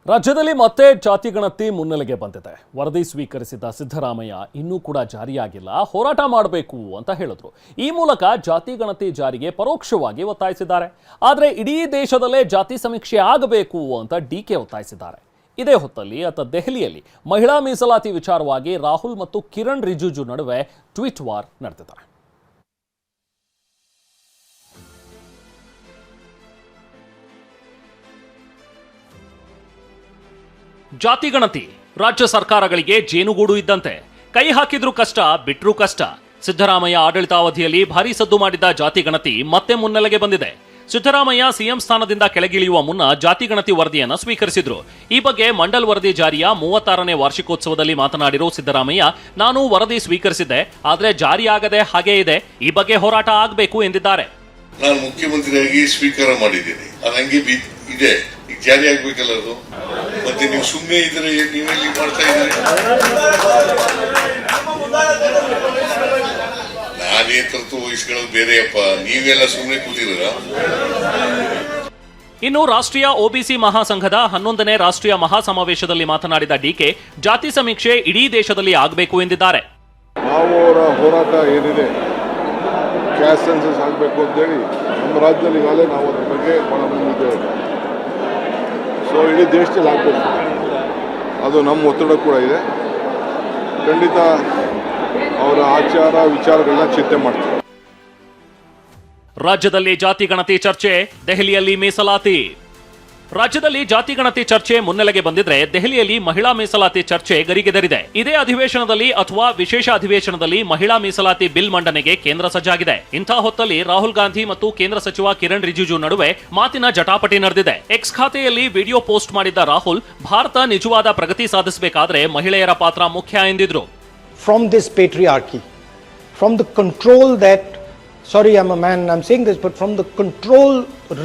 ರಾಜ್ಯದಲ್ಲಿ ಮತ್ತೆ ಜಾತಿ ಗಣತಿ ಮುನ್ನೆಲೆಗೆ ಬಂದಿದೆ. ವರದಿ ಸ್ವೀಕರಿಸಿದ ಸಿದ್ದರಾಮಯ್ಯ ಇನ್ನೂ ಕೂಡ ಜಾರಿಯಾಗಿಲ್ಲ, ಹೋರಾಟ ಮಾಡಬೇಕು ಅಂತ ಹೇಳಿದ್ರು. ಈ ಮೂಲಕ ಜಾತಿ ಗಣತಿ ಜಾರಿಗೆ ಪರೋಕ್ಷವಾಗಿ ಒತ್ತಾಯಿಸಿದ್ದಾರೆ. ಆದರೆ ಇಡೀ ದೇಶದಲ್ಲೇ ಜಾತಿ ಸಮೀಕ್ಷೆ ಆಗಬೇಕು ಅಂತ ಡಿಕೆ ಒತ್ತಾಯಿಸಿದ್ದಾರೆ. ಇದೇ ಹೊತ್ತಲ್ಲಿ ದೆಹಲಿಯಲ್ಲಿ ಮಹಿಳಾ ಮೀಸಲಾತಿ ವಿಚಾರವಾಗಿ ರಾಹುಲ್ ಮತ್ತು ಕಿರಣ್ ರಿಜಿಜು ನಡುವೆ ಟ್ವೀಟ್ ವಾರ್ ನಡೆದಿದೆ. ಜಾತಿ ಗಣತಿ ರಾಜ್ಯ ಸರ್ಕಾರಗಳಿಗೆ ಜೇನುಗೂಡು ಇದ್ದಂತೆ. ಕೈ ಹಾಕಿದ್ರೂ ಕಷ್ಟ, ಬಿಟ್ರೂ ಕಷ್ಟ. ಸಿದ್ದರಾಮಯ್ಯ ಆಡಳಿತಾವಧಿಯಲ್ಲಿ ಭಾರೀ ಸದ್ದು ಮಾಡಿದ್ದ ಜಾತಿ ಗಣತಿ ಮತ್ತೆ ಮುನ್ನೆಲೆಗೆ ಬಂದಿದೆ. ಸಿದ್ದರಾಮಯ್ಯ ಸಿಎಂ ಸ್ಥಾನದಿಂದ ಕೆಳಗಿಳಿಯುವ ಮುನ್ನ ಜಾತಿ ಗಣತಿ ವರದಿಯನ್ನು ಸ್ವೀಕರಿಸಿದ್ರು. ಈ ಬಗ್ಗೆ ಮಂಡಲ್ ವರದಿ ಜಾರಿಯ 36ನೇ ವಾರ್ಷಿಕೋತ್ಸವದಲ್ಲಿ ಮಾತನಾಡಿರೋ ಸಿದ್ದರಾಮಯ್ಯ, ನಾನು ವರದಿ ಸ್ವೀಕರಿಸಿದ್ದೆ, ಆದರೆ ಜಾರಿಯಾಗದೆ ಹಾಗೇ ಇದೆ. ಈ ಬಗ್ಗೆ ಹೋರಾಟ ಆಗಬೇಕು ಎಂದಿದ್ದಾರೆ. ನಾನು ಮುಖ್ಯಮಂತ್ರಿಯಾಗಿ ಸ್ವೀಕಾರ ಮಾಡಿದ್ದೀನಿ, ಅದು ಹಂಗೆ ಇದೆ, ಈಗ ಜಾರಿ ಆಗ್ಬೇಕಲ್ಲ ಅದು. ಮತ್ತೆ ನೀವು ಸುಮ್ಮನೆ ಇದ್ರೆ ನೀವೆಲ್ಲಿ ಮಾಡ್ತಾ ಇದ್ದೀರಿ? ನಾನೇ ತರ್ತು ವಹಿಸ್ಕೊಳ್ಳೋದು ಬೇರೆಯಪ್ಪ, ನೀವೆಲ್ಲ ಸುಮ್ಮನೆ ಕೂತಿದ್ರ. ಇನ್ನು ರಾಷ್ಟ್ರೀಯ ಒಬಿಸಿ ಮಹಾಸಂಘದ 11ನೇ ರಾಷ್ಟ್ರೀಯ ಮಹಾಸಮಾವೇಶದಲ್ಲಿ ಮಾತನಾಡಿದ ಡಿಕೆ, ಜಾತಿ ಸಮೀಕ್ಷೆ ಇಡೀ ದೇಶದಲ್ಲಿ ಆಗಬೇಕು ಎಂದಿದ್ದಾರೆ. ನಾವು ಅವರ ಹೋರಾಟ ಏನಿದೆ, ಕ್ಯಾಸ್ಟ್ ಸೆನ್ಸಸ್ ಆಗಬೇಕು ಅಂತೇಳಿ ನಮ್ಮ ರಾಜ್ಯದಲ್ಲಿ ಈಗಾಗಲೇ ನಾವು ಅದ್ರ ಬಗ್ಗೆ ಬಂದಿದ್ದೇವೆ. ಸೊ ಇಡೀ ದೇಶದಲ್ಲಿ ಆಗಬೇಕು, ಅದು ನಮ್ಮ ಒತ್ತಡ ಕೂಡ ಇದೆ. ಖಂಡಿತ ಅವರ ಆಚಾರ ವಿಚಾರಗಳನ್ನ ಚಿಂತೆ ಮಾಡ್ತಾರೆ. ರಾಜ್ಯದಲ್ಲಿ ಜಾತಿ ಗಣತಿ ಚರ್ಚೆ, ದೆಹಲಿಯಲ್ಲಿ ಮೀಸಲಾತಿ. ರಾಜ್ಯದಲ್ಲಿ ಜಾತಿ ಗಣತಿ ಚರ್ಚೆ ಮುನ್ನೆಲೆಗೆ ಬಂದಿದ್ರೆ, ದೆಹಲಿಯಲ್ಲಿ ಮಹಿಳಾ ಮೀಸಲಾತಿ ಚರ್ಚೆ ಗರಿಗೆದರಿದೆ. ಇದೇ ಅಧಿವೇಶನದಲ್ಲಿ ಅಥವಾ ವಿಶೇಷ ಅಧಿವೇಶನದಲ್ಲಿ ಮಹಿಳಾ ಮೀಸಲಾತಿ ಬಿಲ್ ಮಂಡನೆಗೆ ಕೇಂದ್ರ ಸಜ್ಜಾಗಿದೆ. ಇಂಥ ಹೊತ್ತಲ್ಲಿ ರಾಹುಲ್ ಗಾಂಧಿ ಮತ್ತು ಕೇಂದ್ರ ಸಚಿವ ಕಿರಣ್ ರಿಜಿಜು ನಡುವೆ ಮಾತಿನ ಜಟಾಪಟಿ ನಡೆದಿದೆ. ಎಕ್ಸ್ ಖಾತೆಯಲ್ಲಿ ವಿಡಿಯೋ ಪೋಸ್ಟ್ ಮಾಡಿದ್ದ ರಾಹುಲ್, ಭಾರತ ನಿಜವಾದ ಪ್ರಗತಿ ಸಾಧಿಸಬೇಕಾದ್ರೆ ಮಹಿಳೆಯರ ಪಾತ್ರ ಮುಖ್ಯ ಎಂದಿದ್ರು. From this patriarchy, from the control that, sorry I'm a man, I'm saying this, but from the control,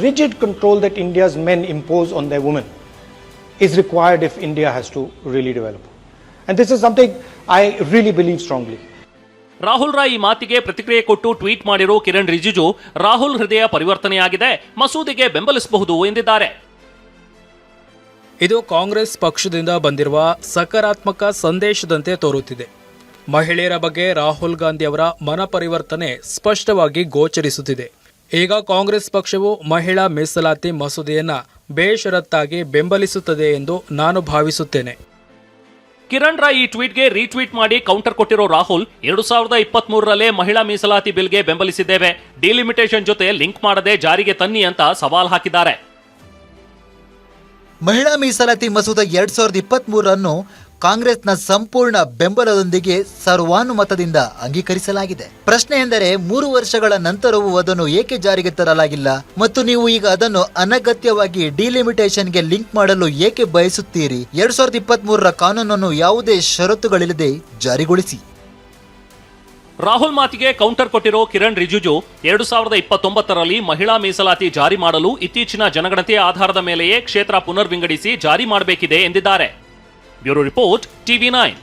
rigid control that India's men impose on their women is required if India has to really develop. And this is something I really believe strongly. Rahul ರ ಈ ಮಾತಿಗೆ ಪ್ರತಿಕ್ರಿಯೆ ಕೊಟ್ಟು tweet ಮಾಡಿರೋ ಕಿರಣ್ ರಿಜಿಜು, ರಾಹುಲ್ ಹೃದಯ ಪರಿವರ್ತನೆಯಾಗಿದೆ, ಮಸೂದೆಗೆ ಬೆಂಬಲಿಸಬಹುದು ಎಂದಿದ್ದಾರೆ. ಇದು ಕಾಂಗ್ರೆಸ್ ಪಕ್ಷದಿಂದ ಬಂದಿರುವ ಸಕಾರಾತ್ಮಕ ಸಂದೇಶದಂತೆ ತೋರುತ್ತಿದೆ. ಮಹಿಳೆಯರ ಬಗ್ಗೆ ರಾಹುಲ್ ಗಾಂಧಿ ಅವರ ಮನ ಪರಿವರ್ತನೆ ಸ್ಪಷ್ಟವಾಗಿ ಗೋಚರಿಸುತ್ತಿದೆ. ಈಗ ಕಾಂಗ್ರೆಸ್ ಪಕ್ಷವು ಮಹಿಳಾ ಮೀಸಲಾತಿ ಮಸೂದೆಯನ್ನ ಬೇಷರತ್ತಾಗಿ ಬೆಂಬಲಿಸುತ್ತದೆ ಎಂದು ನಾನು ಭಾವಿಸುತ್ತೇನೆ. ಕಿರಣ್ ರ ಈ ಟ್ವೀಟ್ಗೆ ರೀಟ್ವೀಟ್ ಮಾಡಿ ಕೌಂಟರ್ ಕೊಟ್ಟಿರೋ ರಾಹುಲ್, 2023ರಲ್ಲೇ ಮಹಿಳಾ ಮೀಸಲಾತಿ ಬಿಲ್ಗೆ ಬೆಂಬಲಿಸಿದ್ದೇವೆ, ಡಿಲಿಮಿಟೇಷನ್ ಜೊತೆ ಲಿಂಕ್ ಮಾಡದೆ ಜಾರಿಗೆ ತನ್ನಿ ಅಂತ ಸವಾಲ್ ಹಾಕಿದ್ದಾರೆ. ಮಹಿಳಾ ಮೀಸಲಾತಿ ಮಸೂದೆ 2023 ಕಾಂಗ್ರೆಸ್ನ ಸಂಪೂರ್ಣ ಬೆಂಬಲದೊಂದಿಗೆ ಸರ್ವಾನುಮತದಿಂದ ಅಂಗೀಕರಿಸಲಾಗಿದೆ. ಪ್ರಶ್ನೆ ಎಂದರೆ, 3 ವರ್ಷಗಳ ನಂತರವೂ ಅದನ್ನು ಏಕೆ ಜಾರಿಗೆ ತರಲಾಗಿಲ್ಲ ಮತ್ತು ನೀವು ಈಗ ಅದನ್ನು ಅನಗತ್ಯವಾಗಿ ಡಿಲಿಮಿಟೇಷನ್ಗೆ ಲಿಂಕ್ ಮಾಡಲು ಏಕೆ ಬಯಸುತ್ತೀರಿ? 2023ರ ಕಾನೂನನ್ನು ಯಾವುದೇ ಷರತ್ತುಗಳಿಲ್ಲದೆ ಜಾರಿಗೊಳಿಸಿ. ರಾಹುಲ್ ಮಾತಿಗೆ ಕೌಂಟರ್ ಕೊಟ್ಟಿರೋ ಕಿರಣ್ ರಿಜಿಜು, 2029ರಲ್ಲಿ ಮಹಿಳಾ ಮೀಸಲಾತಿ ಜಾರಿ ಮಾಡಲು ಇತ್ತೀಚಿನ ಜನಗಣತಿ ಆಧಾರದ ಮೇಲೆಯೇ ಕ್ಷೇತ್ರ ಪುನರ್ ವಿಂಗಡಿಸಿ ಜಾರಿ ಮಾಡಬೇಕಿದೆ ಎಂದಿದ್ದಾರೆ. Bureau report, TV9.